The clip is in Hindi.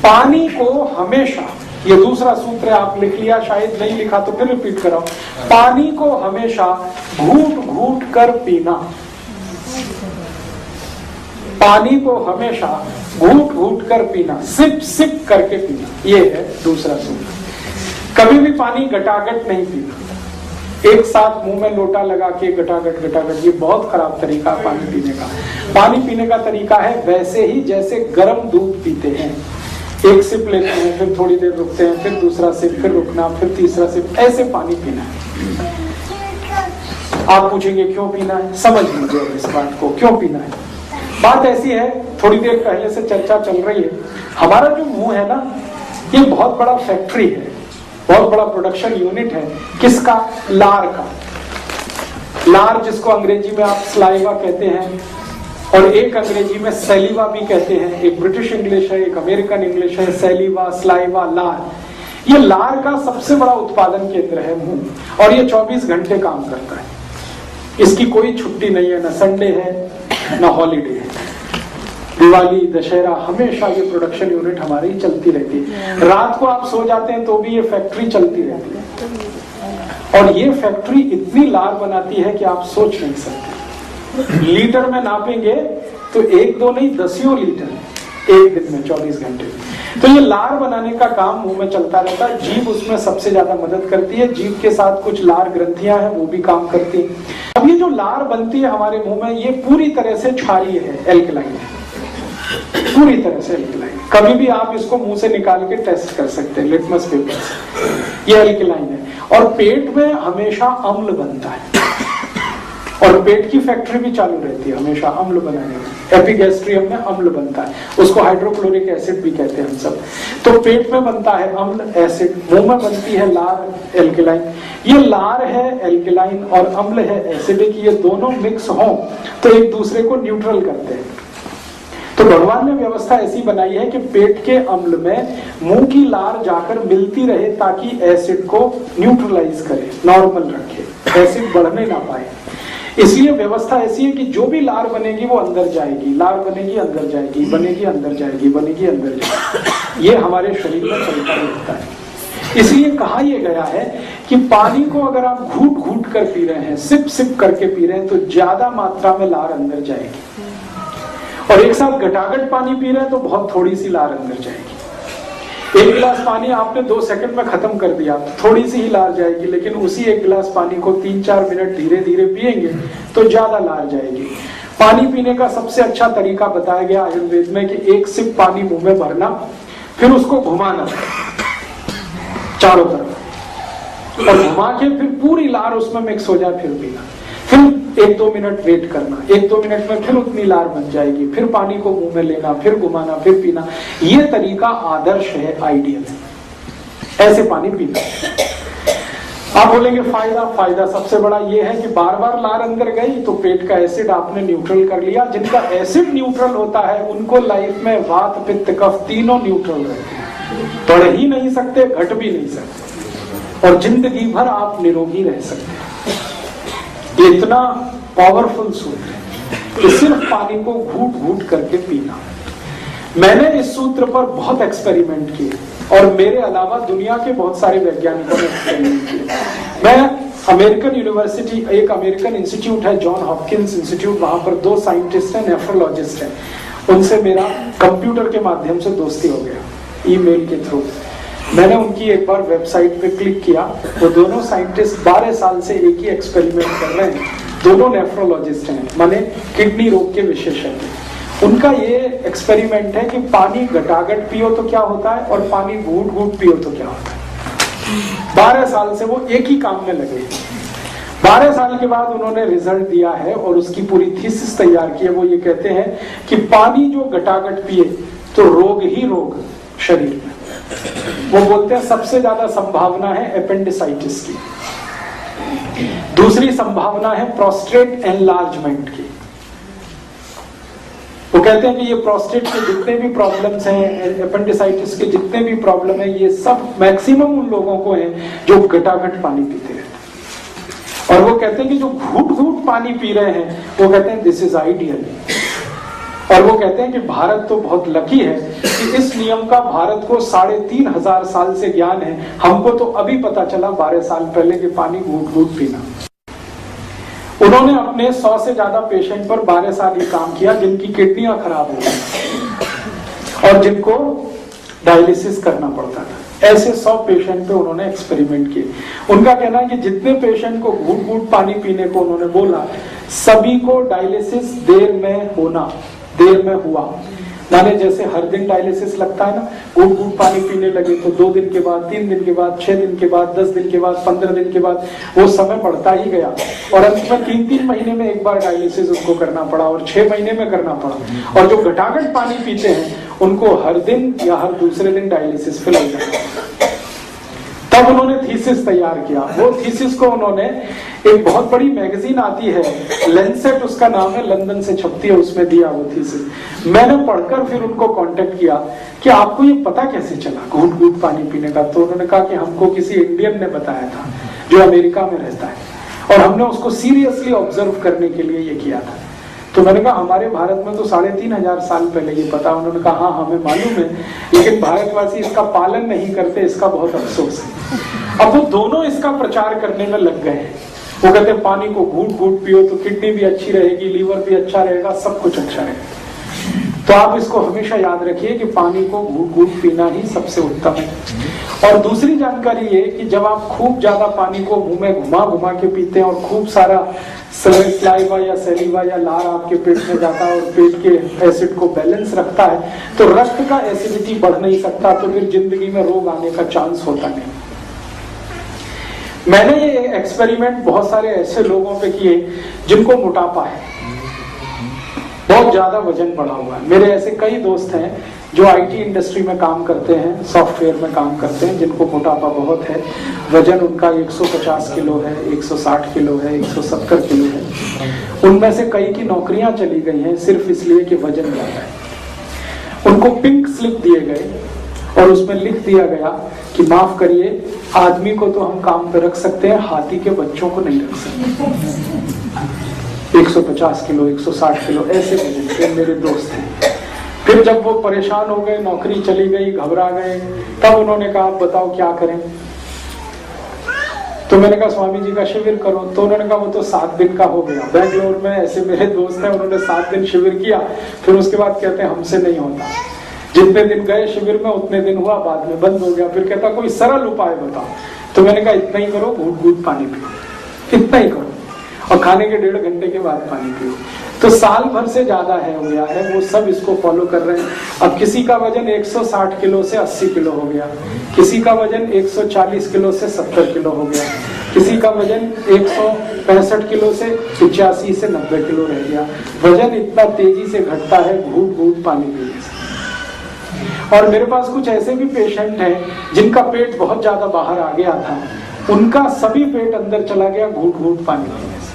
पानी को हमेशा, ये दूसरा सूत्र है, आप लिख लिया, शायद नहीं लिखा तो फिर रिपीट कराओ। पानी को हमेशा घूट घूट कर पीना, पानी को हमेशा घूट घूट कर पीना, सिप सिप करके पीना, ये है दूसरा सूत्र। कभी भी पानी गटागट नहीं पीना, एक साथ मुंह में लोटा लगा के गटागट गटागट, ये बहुत खराब तरीका है पानी पीने का। पानी पीने का तरीका है वैसे ही जैसे गर्म दूध पीते हैं, एक सिप लेते हैं, फिर थोड़ी देर रुकते हैं, फिर दूसरा सिप, फिर रुकना, फिर तीसरा सिप, ऐसे पानी पीना है। आप पूछेंगे क्यों पीना है, समझ लीजिए इस बात को, क्यों पीना है। बात ऐसी है, थोड़ी देर पहले से चर्चा चल रही है, हमारा जो मुंह है ना, ये बहुत बड़ा फैक्ट्री है, बहुत बड़ा प्रोडक्शन यूनिट है। किसका? लार का। लार जिसको अंग्रेजी में आप स्लाइवा कहते हैं, और एक अंग्रेजी में सैलिवा भी कहते हैं, एक ब्रिटिश इंग्लिश है, एक अमेरिकन इंग्लिश है, सैलिवा, स्लाइवा, लार। ये लार का सबसे बड़ा उत्पादन केंद्र है मुंह, और ये 24 घंटे काम करता है, इसकी कोई छुट्टी नहीं है, ना संडे है ना हॉलीडे है, दिवाली, दशहरा, हमेशा ये प्रोडक्शन यूनिट हमारी चलती रहती है। रात को आप सो जाते हैं तो भी ये फैक्ट्री चलती रहती है, और ये फैक्ट्री इतनी लार बनाती है कि आप सोच नहीं सकते। लीटर में नापेंगे तो 1-2 नहीं, 10 लीटर एक दिन में, 24 घंटे। तो ये लार बनाने का काम मुंह में चलता रहता है। जीभ उसमें सबसे ज्यादा मदद करती है, जीभ के साथ कुछ लार ग्रंथियां हैं वो भी काम करती है। अब ये जो लार बनती है हमारे मुंह में, ये पूरी तरह से क्षारीय है, एल्कलाइन है, पूरी तरह से एल्कलाइन। कभी भी आप इसको मुंह से निकाल के टेस्ट कर सकते हैं लिटमस पेपर से, ये एल्कलाइन है। और पेट में हमेशा अम्ल बनता है, और पेट की फैक्ट्री भी चालू रहती है हमेशा अम्ल बनाने में। एपिगैस्ट्रियम में अम्ल बनता है, उसको हाइड्रोक्लोरिक एसिड भी कहते हैं हम सब। तो पेट में बनता है अम्ल, एसिड, मुंह में बनती है लार, एल्कलाइन। ये लार है एल्कलाइन और अम्ल है एसिडिक, ये दोनों मिक्स हो तो एक दूसरे को न्यूट्रल करते हैं। तो भगवान ने व्यवस्था ऐसी बनाई है कि पेट के अम्ल में मुंह की लार जाकर मिलती रहे ताकि एसिड को न्यूट्रलाइज करे, नॉर्मल रखे, एसिड बढ़ने ना पाए। इसलिए व्यवस्था ऐसी है कि जो भी लार बनेगी वो अंदर जाएगी, लार बनेगी अंदर जाएगी, बनेगी अंदर जाएगी, बनेगी अंदर जाएगी। ये हमारे शरीर में चलता रहता है। इसलिए कहा यह गया है कि पानी को अगर आप घूट घूट कर पी रहे हैं, सिप सिप करके पी रहे हैं, तो ज्यादा मात्रा में लार अंदर जाएगी। और एक साथ घटाघट पानी पी रहे हैं तो बहुत थोड़ी सी लार अंदर जाएगी। एक गिलास पानी आपने 2 सेकंड में खत्म कर दिया तो थोड़ी सी ही लार जाएगी, लेकिन उसी एक गिलास पानी को 3-4 मिनट धीरे धीरे पिएंगे तो ज्यादा लार जाएगी। पानी पीने का सबसे अच्छा तरीका बताया गया आयुर्वेद में कि एक सिप पानी मुंह में भरना, फिर उसको घुमाना चारों तरफ, और घुमा के फिर पूरी लार उसमें मिक्स हो जाए, फिर पीना। फिर 1-2 मिनट वेट करना, 1-2 मिनट में फिर उतनी लार बन जाएगी, फिर पानी को मुंह में लेना, फिर घुमाना, फिर पीना। ये तरीका आदर्श है, आइडियल है, ऐसे पानी पीना। आप बोलेंगे फायदा सबसे बड़ा ये है कि बार बार लार अंदर गई तो पेट का एसिड आपने न्यूट्रल कर लिया। जिनका एसिड न्यूट्रल होता है उनको लाइफ में वात, पित्त, कफ तीनों न्यूट्रल रहते हैं, बढ़ ही नहीं सकते, घट भी नहीं सकते, और जिंदगी भर आप निरोगी रह सकते हैं। इतना पावरफुल सूत्र है कि सिर्फ पानी को घूट घूट करके पीना। मैंने इस सूत्र पर बहुत एक्सपेरिमेंट किए, और मेरे अलावा दुनिया के बहुत सारे वैज्ञानिकों ने एक्सपेरिमेंट किए। मैं अमेरिकन यूनिवर्सिटी, एक अमेरिकन इंस्टीट्यूट है जॉन हॉपकिंस इंस्टीट्यूट, वहां पर 2 साइंटिस्ट हैं, नेफ्रोलॉजिस्ट हैं, उनसे मेरा कंप्यूटर के माध्यम से दोस्ती हो गया, ईमेल के थ्रू। मैंने उनकी एक बार वेबसाइट पे क्लिक किया, वो दोनों साइंटिस्ट 12 साल से एक ही एक्सपेरिमेंट कर रहे हैं, दोनों नेफ्रोलॉजिस्ट हैं, माने किडनी रोग के विशेषज्ञ। उनका ये एक्सपेरिमेंट है कि पानी घटाघट पियो तो क्या होता है और पानी घूट घूट पियो तो क्या होता है। 12 साल से वो एक ही काम में लगे। 12 साल के बाद उन्होंने रिजल्ट दिया है और उसकी पूरी थीसिस तैयार की है। वो ये कहते हैं कि पानी जो घटाघट पिए तो रोग ही रोग शरीर में। वो बोलते हैं सबसे ज्यादा संभावना है एपेंडिसाइटिस की, दूसरी संभावना है प्रोस्टेट एनलार्जमेंट की। वो कहते हैं कि ये प्रोस्टेट के जितने भी प्रॉब्लम्स हैं, एपेंडिसाइटिस के जितने भी प्रॉब्लम है, ये सब मैक्सिमम उन लोगों को हैं जो घटाघट पानी पीते रहते हैं। और वो कहते हैं कि जो घूट घूट पानी पी रहे हैं, वो कहते हैं दिस इज आइडियल। और वो कहते हैं कि भारत तो बहुत लकी है कि इस नियम का भारत को 3500 साल से ज्ञान है, हमको तो अभी पता चला 12 साल पहले कि पानी घूट घूट पीना। उन्होंने अपने 100 से ज्यादा पेशेंट पर 12 साल ही काम किया जिनकी किडनियां खराब हो गई और जिनको डायलिसिस करना पड़ता था। ऐसे 100 पेशेंट पे उन्होंने एक्सपेरिमेंट किए। उनका कहना है कि जितने पेशेंट को घूट घूट पानी पीने को उन्होंने बोला, सभी को डायलिसिस देर में हुआ। माने जैसे हर दिन डायलिसिस लगता है ना, घूट घूट पानी पीने लगे तो 2 दिन के बाद, 3 दिन के बाद, 6 दिन के बाद, 10 दिन के बाद, 15 दिन के बाद वो समय बढ़ता ही गया और अंत में 3-3 महीने में एक बार डायलिसिस उनको करना पड़ा और 6 महीने में करना पड़ा। और जो घटाघट पानी पीते हैं उनको हर दिन या हर दूसरे दिन डायलिसिस पे लग जाता। तब उन्होंने थीसिस तैयार किया। वो थीसिस को उन्होंने, एक बहुत बड़ी मैगजीन आती है लेंसेट उसका नाम है, लंदन से छपती है, उसमें दिया वो थीसिस। मैंने पढ़कर फिर उनको कांटेक्ट किया कि आपको ये पता कैसे चला घूट घूट पानी पीने का। तो उन्होंने कहा कि हमको किसी इंडियन ने बताया था जो अमेरिका में रहता है और हमने उसको सीरियसली ऑब्जर्व करने के लिए ये किया था। तो मैंने कहा हमारे भारत में तो 3500 साल पहले ये पता। उन्होंने कहा हाँ हमें मालूम है, लेकिन भारतवासी इसका पालन नहीं करते, इसका बहुत अफसोस है। अब वो दोनों इसका प्रचार करने में लग गए हैं। वो कहते हैं पानी को घूट घूट पियो तो किडनी भी अच्छी रहेगी, लीवर भी अच्छा रहेगा, सब कुछ अच्छा रहेगा। तो आप इसको हमेशा याद रखिए कि पानी को घूट घूट पीना ही सबसे उत्तम है। और दूसरी जानकारी ये कि जब आप खूब ज्यादा पानी को मुंह में घुमा घुमा के पीते हैं और खूब सारा सलाइवा या सैलिवा या लार आपके पेट में जाता है और पेट के एसिड को बैलेंस रखता है, तो रक्त का एसिडिटी बढ़ नहीं सकता, तो फिर जिंदगी में रोग आने का चांस होता नहीं। मैंने ये एक्सपेरिमेंट बहुत सारे ऐसे लोगों पे किए जिनको मोटापा है, बहुत ज्यादा वजन बढ़ा हुआ है। मेरे ऐसे कई दोस्त हैं जो आईटी इंडस्ट्री में काम करते हैं, सॉफ्टवेयर में काम करते हैं, जिनको मोटापा बहुत है। वजन उनका 150 किलो है, 160 किलो है, 170 किलो है। उनमें से कई की नौकरियां चली गई हैं सिर्फ इसलिए कि वजन ज्यादा है। उनको पिंक स्लिप दिए गए और उसमें लिख दिया गया कि माफ करिए, आदमी को तो हम काम पे रख सकते हैं, हाथी के बच्चों को नहीं रख सकते। 150 किलो, 160 किलो ऐसे वजन के मेरे दोस्त हैं। फिर जब वो परेशान हो गए, नौकरी चली गई, घबरा गए, तब उन्होंने कहा आप बताओ क्या करें। तो मैंने कहा स्वामी जी का शिविर करो। तो उन्होंने कहा वो तो 7 दिन का हो गया। बेंगलोर में ऐसे मेरे दोस्त हैं, उन्होंने 7 दिन शिविर किया, फिर उसके बाद कहते हैं हमसे नहीं होता। जितने दिन गए शिविर में उतने दिन हुआ, बाद में बंद हो गया। फिर कहता कोई सरल उपाय बताओ। तो मैंने कहा इतना ही करो, घूट घूट पानी पियो, इतना ही करो और खाने के 1.5 घंटे के बाद पानी पियो। तो साल भर से ज्यादा है हो गया है, वो सब इसको फॉलो कर रहे हैं। अब किसी का वजन 160 किलो से 80 किलो हो गया, किसी का वजन 140 किलो से 70 किलो हो गया, किसी का वजन 165 किलो से 85 से 90 किलो रह गया। वजन इतना तेजी से घटता है घूट घूट पानी पीने से। और मेरे पास कुछ ऐसे भी पेशेंट हैं जिनका पेट बहुत ज्यादा बाहर आ गया था, उनका सभी पेट अंदर चला गया घूट घूट पानी पीने से।